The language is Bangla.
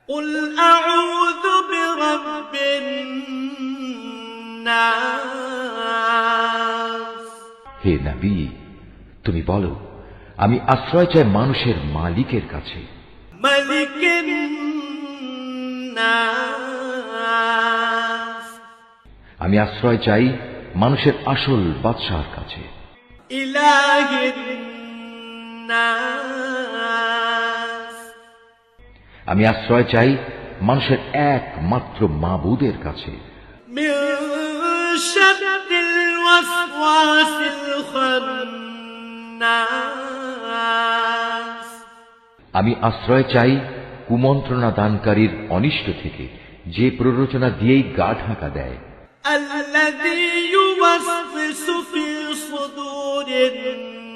قل أعوذ برب الناس হে নবী, তুমি বলো, আমি আশ্রয় চাই মানুষের মালিকের কাছে, ملك الناس আমি আশ্রয় চাই মানুষের আসল বাদশাহর কাছে, إله الناس আমি আশ্রয় চাই মানুষের একমাত্র মাবুদের কাছে, من شر الوسواس الخناس আমি আশ্রয় চাই কুমন্ত্রণা দানকারীর অনিষ্ট থেকে, যে প্ররোচনা দিয়েই গা ঢাকা দেয়, الذي يوسوس في صدور الناس